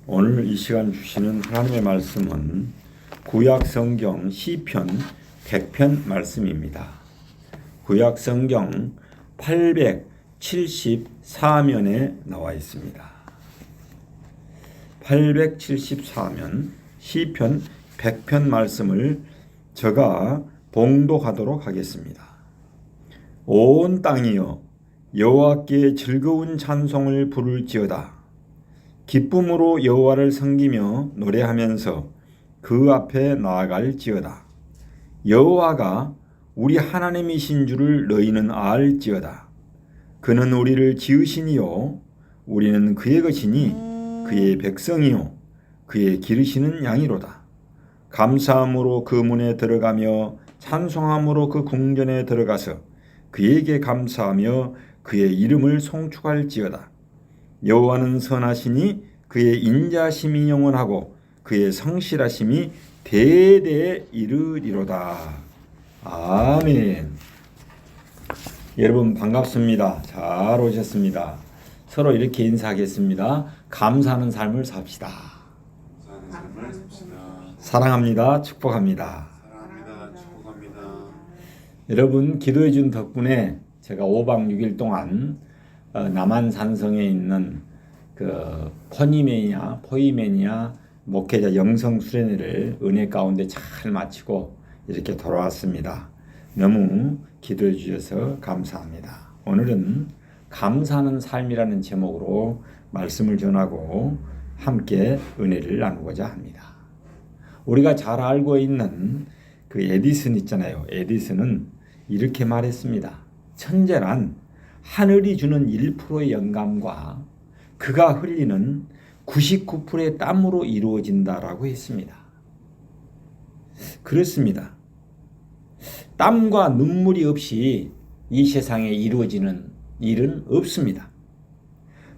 오늘 이 시간 주시는 하나님의 말씀은 구약 성경 시편 100편 말씀입니다. 구약 성경 874면에 나와 있습니다. 874면 시편 100편 말씀을 제가 봉독하도록 하겠습니다. 온 땅이여 여호와께 즐거운 찬송을 부를지어다. 기쁨으로 여호와를 섬기며 노래하면서 그 앞에 나아갈지어다. 여호와가 우리 하나님이신 줄을 너희는 알지어다. 그는 우리를 지으시니요 우리는 그의 것이니 그의 백성이요 그의 기르시는 양이로다. 감사함으로 그 문에 들어가며 찬송함으로 그 궁전에 들어가서 그에게 감사하며 그의 이름을 송축할지어다. 여호와는 선하시니 그의 인자심이 영원하고 그의 성실하심이 대대에 이르리로다. 아멘. 여러분 반갑습니다. 잘 오셨습니다. 서로 이렇게 인사하겠습니다. 감사하는 삶을 삽시다. 사랑합니다. 축복합니다. 여러분 기도해 준 덕분에 제가 5박 6일 동안 남한 산성에 있는 그 포이메니아 목회자 영성 수련회를 은혜 가운데 잘 마치고 이렇게 돌아왔습니다. 너무 기도해 주셔서 감사합니다. 오늘은 감사하는 삶이라는 제목으로 말씀을 전하고 함께 은혜를 나누고자 합니다. 우리가 잘 알고 있는 그 에디슨 있잖아요. 에디슨은 이렇게 말했습니다. 천재란 하늘이 주는 1%의 영감과 그가 흘리는 99%의 땀으로 이루어진다라고 했습니다. 그렇습니다. 땀과 눈물이 없이 이 세상에 이루어지는 일은 없습니다.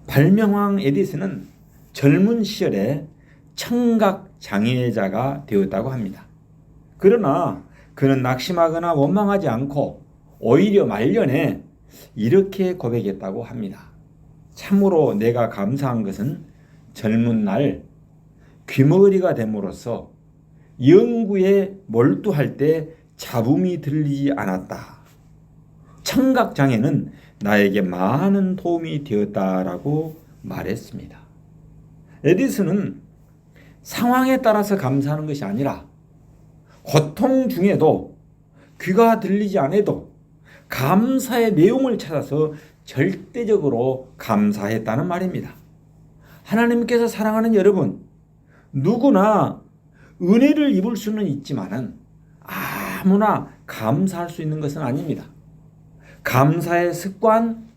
발명왕 에디슨은 젊은 시절에 청각 장애자가 되었다고 합니다. 그러나 그는 낙심하거나 원망하지 않고 오히려 말년에 이렇게 고백했다고 합니다. 참으로 내가 감사한 것은 젊은 날 귀머거리가 됨으로써 연구에 몰두할 때 잡음이 들리지 않았다. 청각장애는 나에게 많은 도움이 되었다라고 말했습니다. 에디슨은 상황에 따라서 감사하는 것이 아니라 고통 중에도 귀가 들리지 않아도 감사의 내용을 찾아서 절대적으로 감사했다는 말입니다. 하나님께서 사랑하는 여러분, 누구나 은혜를 입을 수는 있지만은 아무나 감사할 수 있는 것은 아닙니다. 감사의 습관,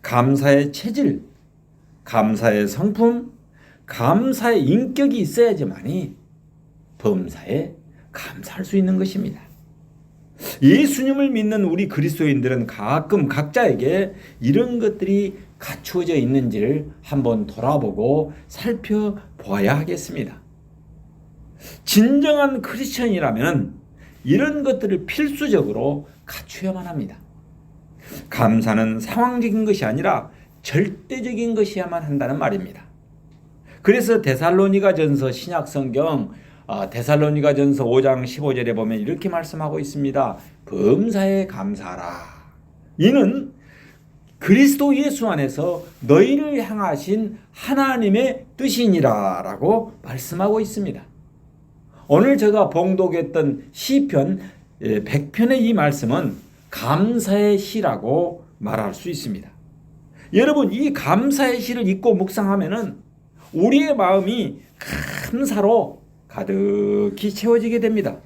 감사의 체질, 감사의 성품, 감사의 인격이 있어야지만이 범사에 감사할 수 있는 것입니다. 예수님을 믿는 우리 그리스도인들은 가끔 각자에게 이런 것들이 갖추어져 있는지를 한번 돌아보고 살펴보아야 하겠습니다. 진정한 크리스천이라면 이런 것들을 필수적으로 갖추어야만 합니다. 감사는 상황적인 것이 아니라 절대적인 것이야만 한다는 말입니다. 그래서 데살로니가전서 신약성경 데살로니가전서 5장 15절에 보면 이렇게 말씀하고 있습니다. 범사에 감사하라. 이는 그리스도 예수 안에서 너희를 향하신 하나님의 뜻이니라 라고 말씀하고 있습니다. 오늘 제가 봉독했던 시편 100편의 이 말씀은 감사의 시라고 말할 수 있습니다. 여러분 이 감사의 시를 읽고 묵상하면은 우리의 마음이 감사로 가득히 채워지게 됩니다.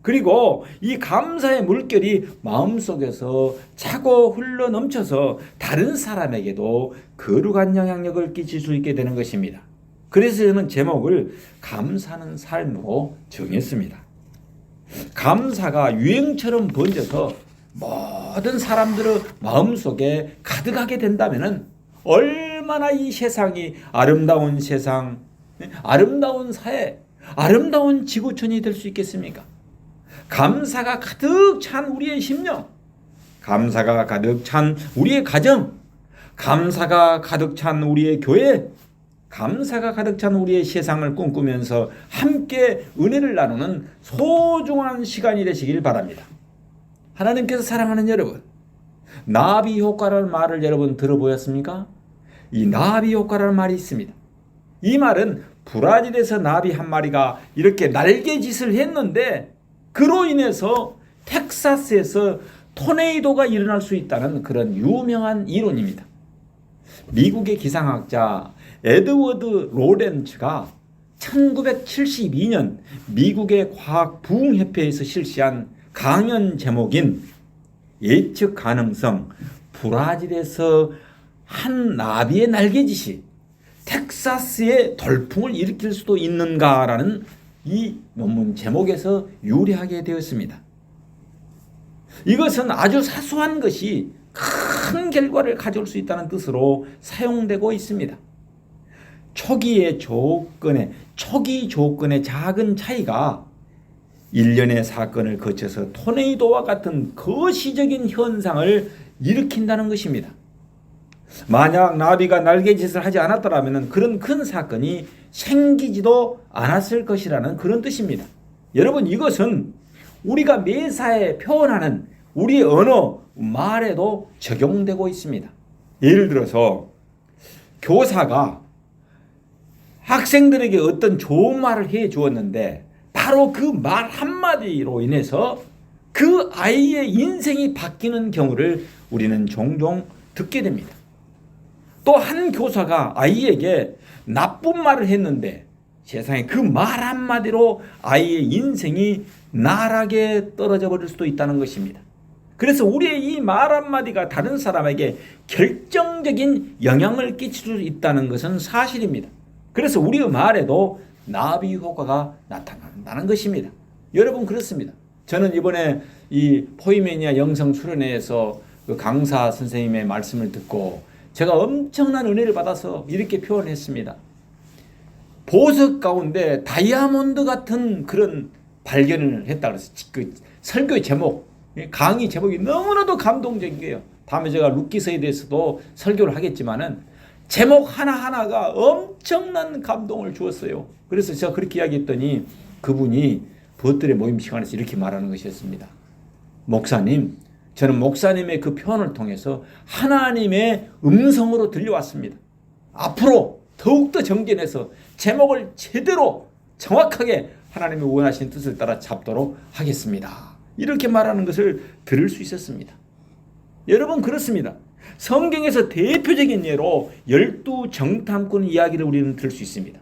그리고 이 감사의 물결이 마음속에서 차고 흘러 넘쳐서 다른 사람에게도 거룩한 영향력을 끼칠 수 있게 되는 것입니다. 그래서 저는 제목을 감사하는 삶으로 정했습니다. 감사가 유행처럼 번져서 모든 사람들의 마음속에 가득하게 된다면 얼마나 이 세상이 아름다운 세상, 아름다운 사회, 아름다운 지구촌이 될 수 있겠습니까? 감사가 가득 찬 우리의 심령, 감사가 가득 찬 우리의 가정, 감사가 가득 찬 우리의 교회, 감사가 가득 찬 우리의 세상을 꿈꾸면서 함께 은혜를 나누는 소중한 시간이 되시길 바랍니다. 하나님께서 사랑하는 여러분, 나비 효과라는 말을 여러분 들어보셨습니까? 이 나비 효과라는 말이 있습니다. 이 말은 브라질에서 나비 한 마리가 이렇게 날개짓을 했는데 그로 인해서 텍사스에서 토네이도가 일어날 수 있다는 그런 유명한 이론입니다. 미국의 기상학자 에드워드 로렌츠가 1972년 미국의 과학부흥협회에서 실시한 강연 제목인 예측 가능성, 브라질에서 한 나비의 날개짓이 텍사스의 돌풍을 일으킬 수도 있는가라는 이 논문 제목에서 유래하게 되었습니다. 이것은 아주 사소한 것이 큰 결과를 가져올 수 있다는 뜻으로 사용되고 있습니다. 초기 조건의 작은 차이가 일련의 사건을 거쳐서 토네이도와 같은 거시적인 현상을 일으킨다는 것입니다. 만약 나비가 날개짓을 하지 않았더라면 그런 큰 사건이 생기지도 않았을 것이라는 그런 뜻입니다. 여러분, 이것은 우리가 매사에 표현하는 우리의 언어, 말에도 적용되고 있습니다. 예를 들어서 교사가 학생들에게 어떤 좋은 말을 해 주었는데 바로 그 말 한마디로 인해서 그 아이의 인생이 바뀌는 경우를 우리는 종종 듣게 됩니다. 또 한 교사가 아이에게 나쁜 말을 했는데 세상에 그 말 한마디로 아이의 인생이 나락에 떨어져 버릴 수도 있다는 것입니다. 그래서 우리의 이 말 한마디가 다른 사람에게 결정적인 영향을 끼칠 수 있다는 것은 사실입니다. 그래서 우리의 말에도 나비 효과가 나타난다는 것입니다. 여러분, 그렇습니다. 저는 이번에 이 포이메니아 영성 수련회에서 그 강사 선생님의 말씀을 듣고 제가 엄청난 은혜를 받아서 이렇게 표현했습니다. 보석 가운데 다이아몬드 같은 그런 발견을 했다 그래서 그 설교의 제목, 강의 제목이 너무나도 감동적인 거예요. 다음에 제가 룻기서에 대해서도 설교를 하겠지만은 제목 하나하나가 엄청난 감동을 주었어요. 그래서 제가 그렇게 이야기했더니 그분이 벗들의 모임 시간에서 이렇게 말하는 것이었습니다. 목사님, 저는 목사님의 그 표현을 통해서 하나님의 음성으로 들려왔습니다. 앞으로 더욱더 정진해서 제목을 제대로 정확하게 하나님의 원하신 뜻을 따라 잡도록 하겠습니다. 이렇게 말하는 것을 들을 수 있었습니다. 여러분, 그렇습니다. 성경에서 대표적인 예로 12 정탐꾼 이야기를 우리는 들을 수 있습니다.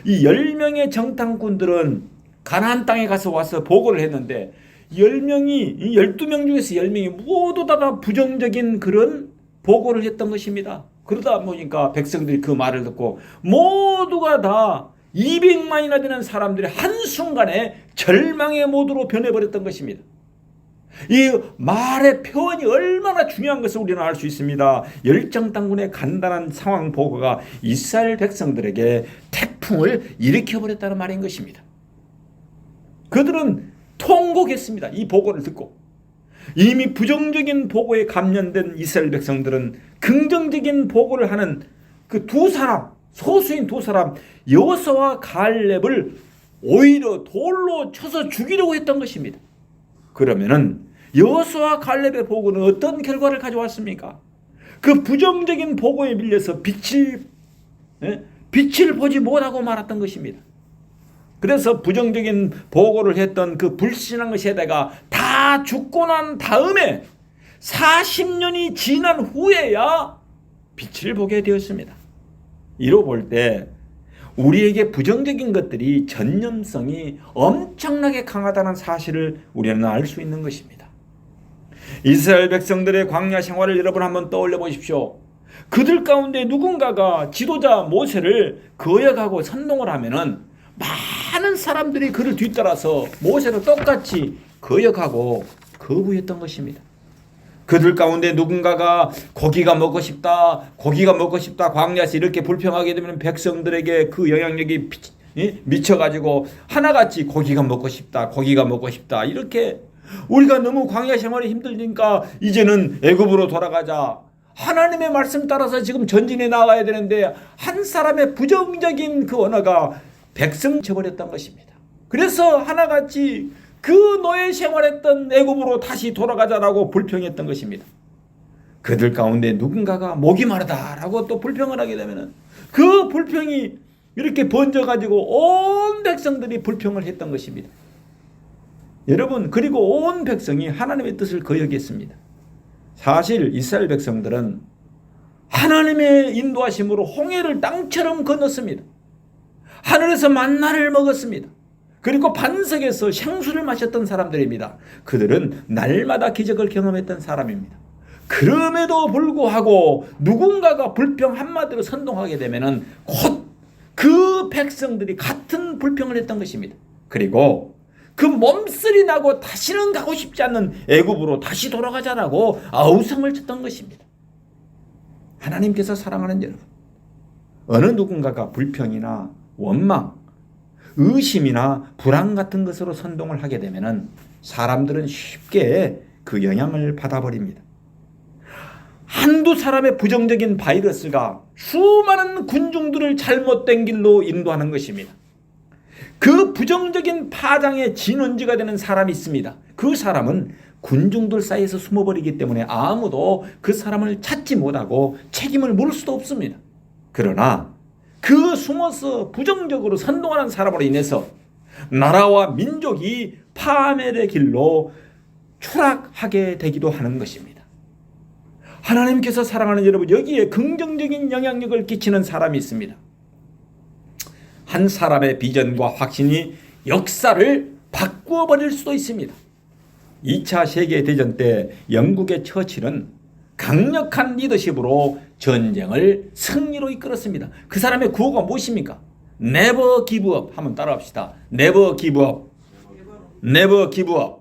이 10명의 정탐꾼들은 가나안 땅에 와서 보고를 했는데 12명 중에서 10명이 모두 다 부정적인 그런 보고를 했던 것입니다. 그러다 보니까 백성들이 그 말을 듣고 모두가 다 200만이나 되는 사람들이 한순간에 절망의 모드로 변해버렸던 것입니다. 이 말의 표현이 얼마나 중요한 것을 우리는 알 수 있습니다. 열정당군의 간단한 상황 보고가 이스라엘 백성들에게 태풍을 일으켜버렸다는 말인 것입니다. 그들은 통곡했습니다. 이 보고를 듣고. 이미 부정적인 보고에 감염된 이스라엘 백성들은 긍정적인 보고를 하는 그 두 사람, 소수인 두 사람 여호수아와 갈렙을 오히려 돌로 쳐서 죽이려고 했던 것입니다. 그러면은 여호수아와 갈렙의 보고는 어떤 결과를 가져왔습니까? 그 부정적인 보고에 밀려서 빛을 보지 못하고 말았던 것입니다. 그래서 부정적인 보고를 했던 그 불신앙의 세대가 다 죽고 난 다음에 40년이 지난 후에야 빛을 보게 되었습니다. 이로 볼 때 우리에게 부정적인 것들이 전념성이 엄청나게 강하다는 사실을 우리는 알 수 있는 것입니다. 이스라엘 백성들의 광야 생활을 여러분 한번 떠올려 보십시오. 그들 가운데 누군가가 지도자 모세를 거역하고 선동을 하면은 많은 사람들이 그를 뒤따라서 모세를 똑같이 거역하고 거부했던 것입니다. 그들 가운데 누군가가 고기가 먹고 싶다 광야에서 이렇게 불평하게 되면 백성들에게 그 영향력이 미쳐가지고 하나같이 고기가 먹고 싶다 이렇게 우리가 너무 광야 생활이 힘들니까 이제는 애굽으로 돌아가자, 하나님의 말씀 따라서 지금 전진해 나가야 되는데 한 사람의 부정적인 그 언어가 백성 쳐버렸던 것입니다. 그래서 하나같이 그 노예 생활했던 애굽으로 다시 돌아가자라고 불평했던 것입니다. 그들 가운데 누군가가 목이 마르다라고 또 불평을 하게 되면 그 불평이 이렇게 번져가지고 온 백성들이 불평을 했던 것입니다. 여러분, 그리고 온 백성이 하나님의 뜻을 거역했습니다. 사실 이스라엘 백성들은 하나님의 인도하심으로 홍해를 땅처럼 건넜습니다. 하늘에서 만나를 먹었습니다. 그리고 반석에서 생수를 마셨던 사람들입니다. 그들은 날마다 기적을 경험했던 사람입니다. 그럼에도 불구하고 누군가가 불평 한마디로 선동하게 되면 곧 그 백성들이 같은 불평을 했던 것입니다. 그리고 그 몸쓰리 나고 다시는 가고 싶지 않는 애굽으로 다시 돌아가자라고 아우성을 쳤던 것입니다. 하나님께서 사랑하는 여러분, 어느 누군가가 불평이나 원망, 의심이나 불안 같은 것으로 선동을 하게 되면 사람들은 쉽게 그 영향을 받아버립니다. 한두 사람의 부정적인 바이러스가 수많은 군중들을 잘못된 길로 인도하는 것입니다. 그 부정적인 파장의 진원지가 되는 사람이 있습니다. 그 사람은 군중들 사이에서 숨어버리기 때문에 아무도 그 사람을 찾지 못하고 책임을 물을 수도 없습니다. 그러나 그 숨어서 부정적으로 선동하는 사람으로 인해서 나라와 민족이 파멸의 길로 추락하게 되기도 하는 것입니다. 하나님께서 사랑하는 여러분, 여기에 긍정적인 영향력을 끼치는 사람이 있습니다. 한 사람의 비전과 확신이 역사를 바꾸어 버릴 수도 있습니다. 2차 세계대전 때 영국의 처칠은 강력한 리더십으로 전쟁을 승리로 이끌었습니다. 그 사람의 구호가 무엇입니까? Never give up. 한번 따라합시다. Never give up. Never give up.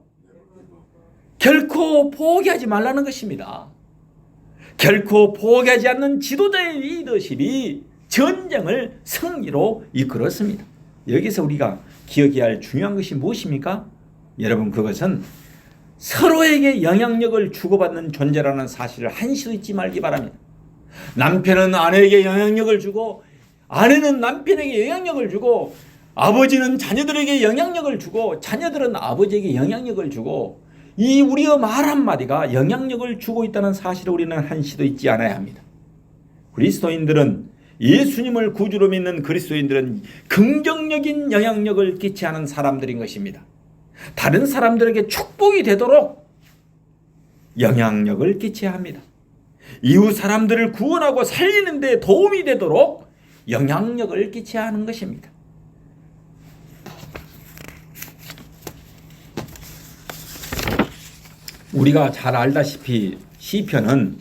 결코 포기하지 말라는 것입니다. 결코 포기하지 않는 지도자의 리더십이 전쟁을 승리로 이끌었습니다. 여기서 우리가 기억해야 할 중요한 것이 무엇입니까? 여러분, 그것은 서로에게 영향력을 주고받는 존재라는 사실을 한시도 잊지 말기 바랍니다. 남편은 아내에게 영향력을 주고, 아내는 남편에게 영향력을 주고, 아버지는 자녀들에게 영향력을 주고, 자녀들은 아버지에게 영향력을 주고, 이 우리의 말 한마디가 영향력을 주고 있다는 사실을 우리는 한시도 잊지 않아야 합니다. 그리스도인들은, 예수님을 구주로 믿는 그리스도인들은 긍정적인 영향력을 끼치는 사람들인 것입니다. 다른 사람들에게 축복이 되도록 영향력을 끼쳐야 합니다. 이웃 사람들을 구원하고 살리는 데 도움이 되도록 영향력을 끼쳐야 하는 것입니다. 우리가 잘 알다시피 시편은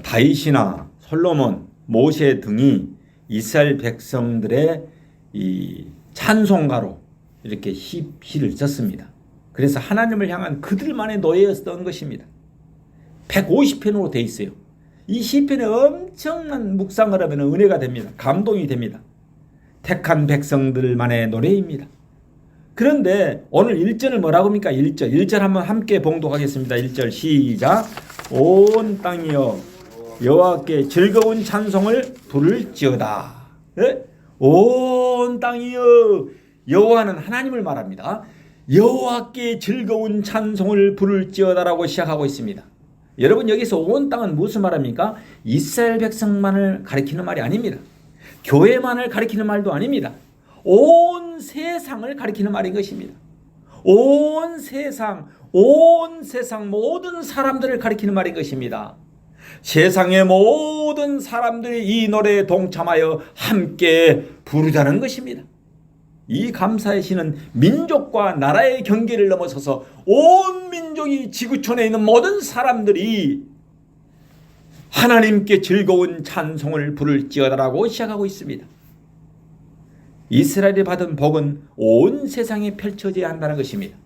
다윗이나 솔로몬, 모세 등이 이스라엘 백성들의 이 찬송가로 이렇게 시를 썼습니다. 그래서 하나님을 향한 그들만의 노예였던 것입니다. 150편으로 되어 있어요. 이 시편에 엄청난 묵상을 하면 은혜가 됩니다. 감동이 됩니다. 택한 백성들만의 노래입니다. 그런데 오늘 1절을 뭐라고 합니까? 1절 한번 함께 봉독하겠습니다. 1절 시작. 온 땅이여 여호와께 즐거운 찬송을 부를지어다. 네? 온 땅이여, 여호와는 하나님을 말합니다. 여호와께 즐거운 찬송을 부를지어다라고 시작하고 있습니다. 여러분, 여기서 온 땅은 무슨 말합니까? 이스라엘 백성만을 가리키는 말이 아닙니다. 교회만을 가리키는 말도 아닙니다. 온 세상을 가리키는 말인 것입니다. 온 세상 모든 사람들을 가리키는 말인 것입니다. 세상의 모든 사람들이 이 노래에 동참하여 함께 부르자는 것입니다. 이 감사의 시는 민족과 나라의 경계를 넘어서서 온 민족이 지구촌에 있는 모든 사람들이 하나님께 즐거운 찬송을 부를지어다라고 시작하고 있습니다. 이스라엘이 받은 복은 온 세상에 펼쳐져야 한다는 것입니다.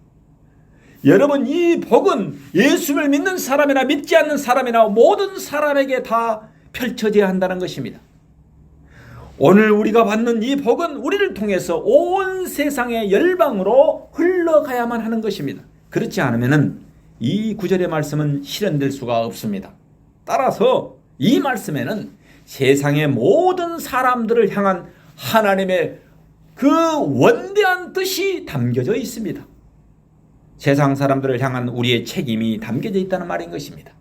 여러분, 이 복은 예수를 믿는 사람이나 믿지 않는 사람이나 모든 사람에게 다 펼쳐져야 한다는 것입니다. 오늘 우리가 받는 이 복은 우리를 통해서 온 세상의 열방으로 흘러가야만 하는 것입니다. 그렇지 않으면 이 구절의 말씀은 실현될 수가 없습니다. 따라서 이 말씀에는 세상의 모든 사람들을 향한 하나님의 그 원대한 뜻이 담겨져 있습니다. 세상 사람들을 향한 우리의 책임이 담겨져 있다는 말인 것입니다.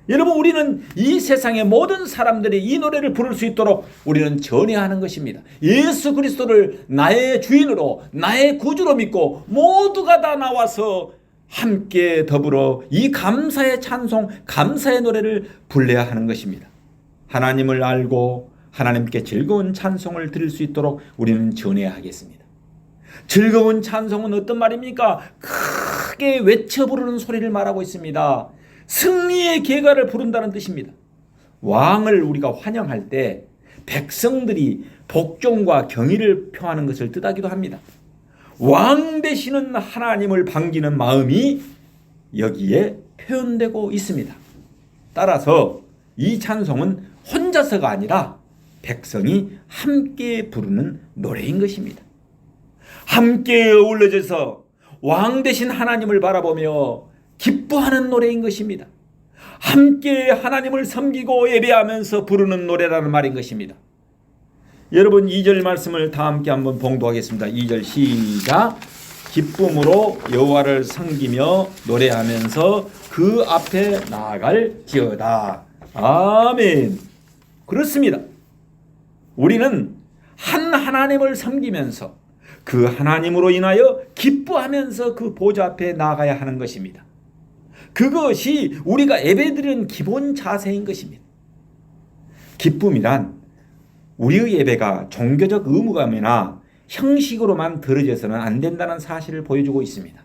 여러분, 우리는 이 세상의 모든 사람들이 이 노래를 부를 수 있도록 우리는 전해야 하는 것입니다. 예수 그리스도를 나의 주인으로, 나의 구주로 믿고 모두가 다 나와서 함께 더불어 이 감사의 찬송, 감사의 노래를 불러야 하는 것입니다. 하나님을 알고 하나님께 즐거운 찬송을 드릴 수 있도록 우리는 전해야 하겠습니다. 즐거운 찬송은 어떤 말입니까? 크게 외쳐 부르는 소리를 말하고 있습니다. 승리의 계가를 부른다는 뜻입니다. 왕을 우리가 환영할 때 백성들이 복종과 경의를 표하는 것을 뜻하기도 합니다. 왕 되시는 하나님을 반기는 마음이 여기에 표현되고 있습니다. 따라서 이 찬송은 혼자서가 아니라 백성이 함께 부르는 노래인 것입니다. 함께 어울려져서 왕 되신 하나님을 바라보며 기뻐하는 노래인 것입니다. 함께 하나님을 섬기고 예배하면서 부르는 노래라는 말인 것입니다. 여러분, 2절 말씀을 다 함께 한번 봉독하겠습니다. 2절 시작. 기쁨으로 여호와를 섬기며 노래하면서 그 앞에 나아갈지어다. 아멘. 그렇습니다. 우리는 한 하나님을 섬기면서 그 하나님으로 인하여 기뻐하면서 그 보좌 앞에 나아가야 하는 것입니다. 그것이 우리가 예배드리는 기본 자세인 것입니다. 기쁨이란 우리의 예배가 종교적 의무감이나 형식으로만 들어져서는 안 된다는 사실을 보여주고 있습니다.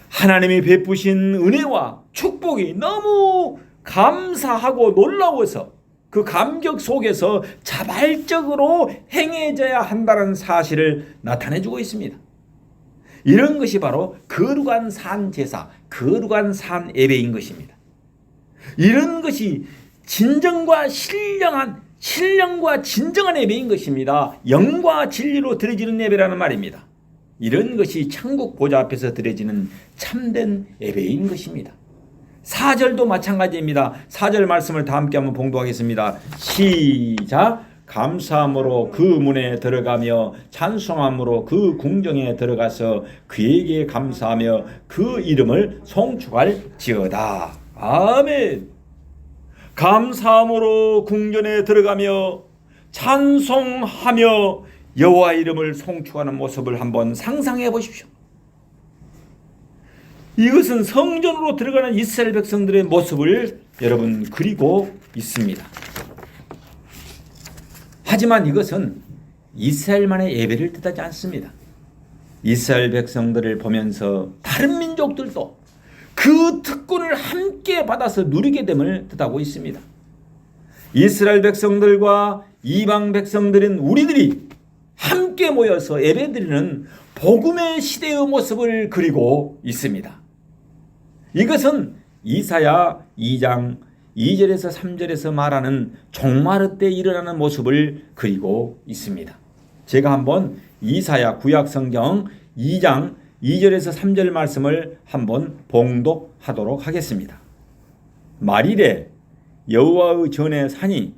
하나님이 베푸신 은혜와 축복이 너무 감사하고 놀라워서 그 감격 속에서 자발적으로 행해져야 한다는 사실을 나타내주고 있습니다. 이런 것이 바로 거룩한 산 제사, 거룩한 산 예배인 것입니다. 이런 것이 진정과 신령과 진정한 예배인 것입니다. 영과 진리로 드려지는 예배라는 말입니다. 이런 것이 천국 보좌 앞에서 드려지는 참된 예배인 것입니다. 4절도 마찬가지입니다. 4절 말씀을 다 함께 한번 봉독하겠습니다. 시작. 감사함으로 그 문에 들어가며 찬송함으로 그 궁정에 들어가서 그에게 감사하며 그 이름을 송축할지어다. 아멘. 감사함으로 궁전에 들어가며 찬송하며 여호와 이름을 송축하는 모습을 한번 상상해 보십시오. 이것은 성전으로 들어가는 이스라엘 백성들의 모습을 여러분 그리고 있습니다. 하지만 이것은 이스라엘만의 예배를 뜻하지 않습니다. 이스라엘 백성들을 보면서 다른 민족들도 그 특권을 함께 받아서 누리게 됨을 뜻하고 있습니다. 이스라엘 백성들과 이방 백성들인 우리들이 함께 모여서 예배드리는 복음의 시대의 모습을 그리고 있습니다. 이것은 이사야 2장 2절에서 3절에서 말하는 종말의 때 일어나는 모습을 그리고 있습니다. 제가 한번 이사야 구약성경 2장 2절에서 3절 말씀을 한번 봉독하도록 하겠습니다. 말이래 여호와의 전에 산이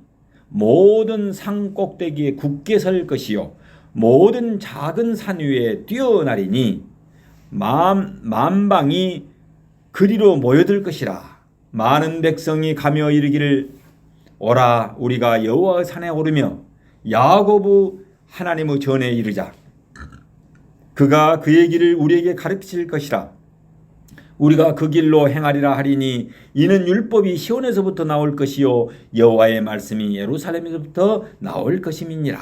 모든 산 꼭대기에 굳게 설 것이요 모든 작은 산 위에 뛰어나리니 만방이 그리로 모여들 것이라. 많은 백성이 가며 이르기를 오라 우리가 여호와의 산에 오르며 야곱의 하나님의 전에 이르자. 그가 그의 길을 우리에게 가르칠 것이라. 우리가 그 길로 행하리라 하리니 이는 율법이 시온에서부터 나올 것이요 여호와의 말씀이 예루살렘에서부터 나올 것임이니라.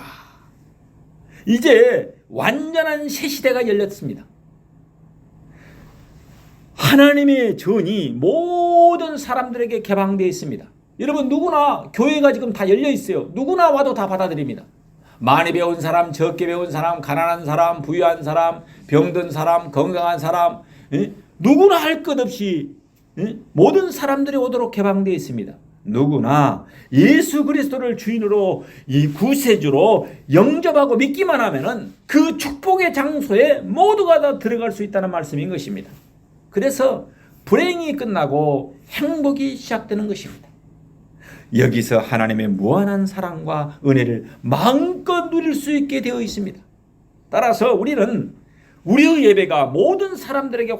이제 완전한 새 시대가 열렸습니다. 하나님의 전이 모든 사람들에게 개방되어 있습니다. 여러분 누구나 교회가 지금 다 열려 있어요. 누구나 와도 다 받아들입니다. 많이 배운 사람, 적게 배운 사람, 가난한 사람, 부유한 사람, 병든 사람, 건강한 사람, 누구나 할 것 없이 모든 사람들이 오도록 개방되어 있습니다. 누구나 예수 그리스도를 주인으로 이 구세주로 영접하고 믿기만 하면은 그 축복의 장소에 모두가 다 들어갈 수 있다는 말씀인 것입니다. 그래서 불행이 끝나고 행복이 시작되는 것입니다. 여기서 하나님의 무한한 사랑과 은혜를 마음껏 누릴 수 있게 되어 있습니다. 따라서 우리는 우리의 예배가 모든 사람들에게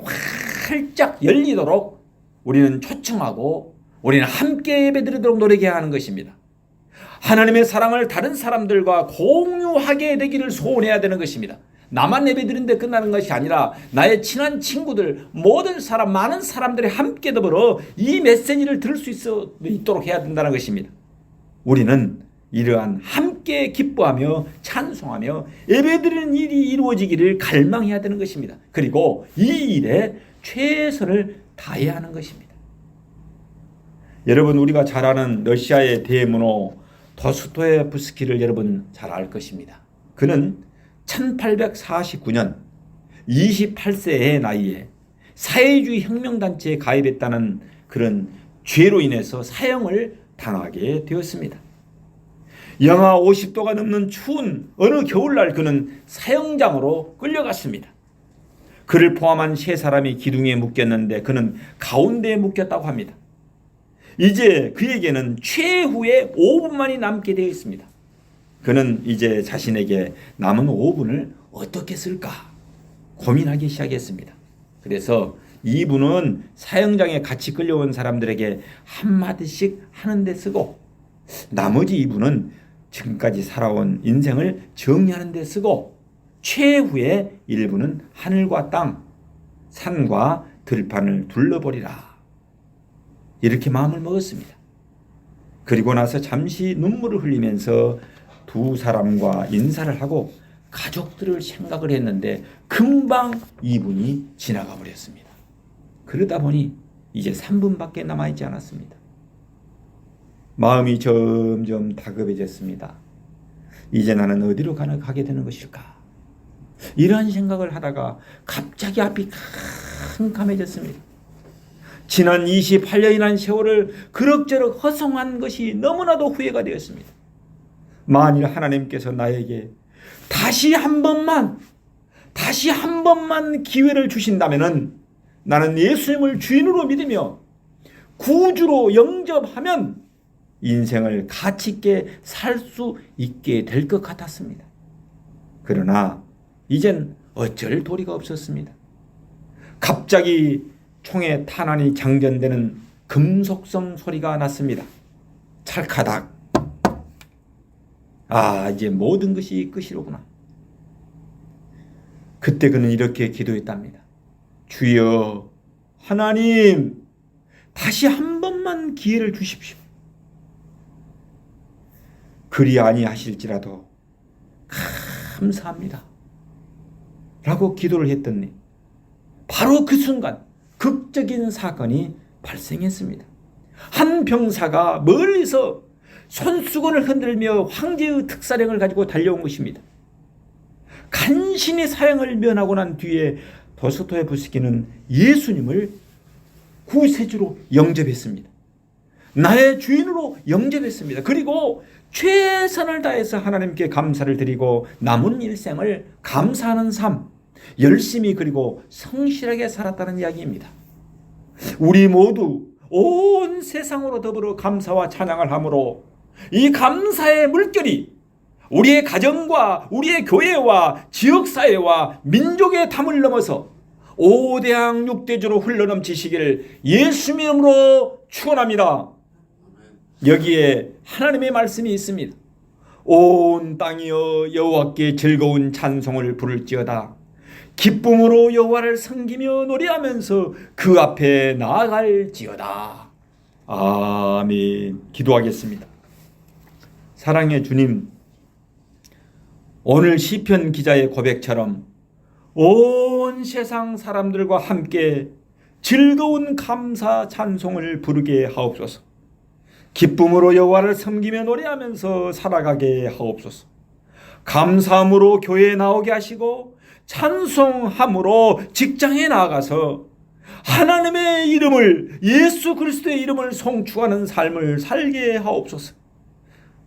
활짝 열리도록 우리는 초청하고 우리는 함께 예배드리도록 노력해야 하는 것입니다. 하나님의 사랑을 다른 사람들과 공유하게 되기를 소원해야 되는 것입니다. 나만 예배드리는데 끝나는 것이 아니라 나의 친한 친구들, 모든 사람, 많은 사람들이 함께 더불어 이 메시지를 들을 수 있도록 해야 된다는 것입니다. 우리는 이러한 함께 기뻐하며 찬송하며 예배드리는 일이 이루어지기를 갈망해야 되는 것입니다. 그리고 이 일에 최선을 다해야 하는 것입니다. 여러분, 우리가 잘 아는 러시아의 대문호 도스토옙스키를 여러분 잘 알 것입니다. 그는 1849년 28세의 나이에 사회주의 혁명단체에 가입했다는 그런 죄로 인해서 사형을 당하게 되었습니다. 영하 50도가 넘는 추운 어느 겨울날 그는 사형장으로 끌려갔습니다. 그를 포함한 3사람이 기둥에 묶였는데 그는 가운데에 묶였다고 합니다. 이제 그에게는 최후의 5분만이 남게 되어 있습니다. 그는 이제 자신에게 남은 5분을 어떻게 쓸까 고민하기 시작했습니다. 그래서 이분은 사형장에 같이 끌려온 사람들에게 한마디씩 하는 데 쓰고, 나머지 이분은 지금까지 살아온 인생을 정리하는 데 쓰고, 최후의 일부는 하늘과 땅, 산과 들판을 둘러보리라, 이렇게 마음을 먹었습니다. 그리고 나서 잠시 눈물을 흘리면서 두 사람과 인사를 하고 가족들을 생각을 했는데 금방 2분이 지나가 버렸습니다. 그러다 보니 이제 3분밖에 남아있지 않았습니다. 마음이 점점 다급해졌습니다. 이제 나는 어디로 가게 되는 것일까? 이러한 생각을 하다가 갑자기 앞이 캄캄해졌습니다. 지난 28년이라는 세월을 그럭저럭 허송한 것이 너무나도 후회가 되었습니다. 만일 하나님께서 나에게 다시 한 번만 기회를 주신다면 나는 예수님을 주인으로 믿으며 구주로 영접하면 인생을 가치 있게 살 수 있게 될 것 같았습니다. 그러나 이젠 어쩔 도리가 없었습니다. 갑자기 총의 탄환이 장전되는 금속성 소리가 났습니다. 찰카닥. 이제 모든 것이 끝이로구나. 그때 그는 이렇게 기도했답니다. 주여, 하나님, 다시 한 번만 기회를 주십시오. 그리 아니하실지라도 감사합니다 라고 기도를 했더니 바로 그 순간 극적인 사건이 발생했습니다. 한 병사가 멀리서 손수건을 흔들며 황제의 특사령을 가지고 달려온 것입니다. 간신히 사형을 면하고 난 뒤에 도스토옙스키는 예수님을 구세주로 영접했습니다. 나의 주인으로 영접했습니다. 그리고 최선을 다해서 하나님께 감사를 드리고 남은 일생을 감사하는 삶, 열심히 그리고 성실하게 살았다는 이야기입니다. 우리 모두 온 세상으로 더불어 감사와 찬양을 함으로 이 감사의 물결이 우리의 가정과 우리의 교회와 지역사회와 민족의 담을 넘어서 5대양 6대주로 흘러넘치시기를 예수님 이름으로 축원합니다. 여기에 하나님의 말씀이 있습니다. 온 땅이여 여호와께 즐거운 찬송을 부를지어다. 기쁨으로 여호와를 섬기며 노래하면서 그 앞에 나아갈지어다. 아멘. 기도하겠습니다. 사랑의 주님, 오늘 시편 기자의 고백처럼 온 세상 사람들과 함께 즐거운 감사 찬송을 부르게 하옵소서. 기쁨으로 여호와를 섬기며 노래하면서 살아가게 하옵소서. 감사함으로 교회에 나오게 하시고 찬송함으로 직장에 나아가서 하나님의 이름을, 예수 그리스도의 이름을 송축하는 삶을 살게 하옵소서.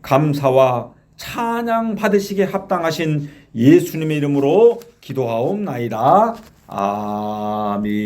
감사와 찬양 받으시기에 합당하신 예수님의 이름으로 기도하옵나이다. 아멘.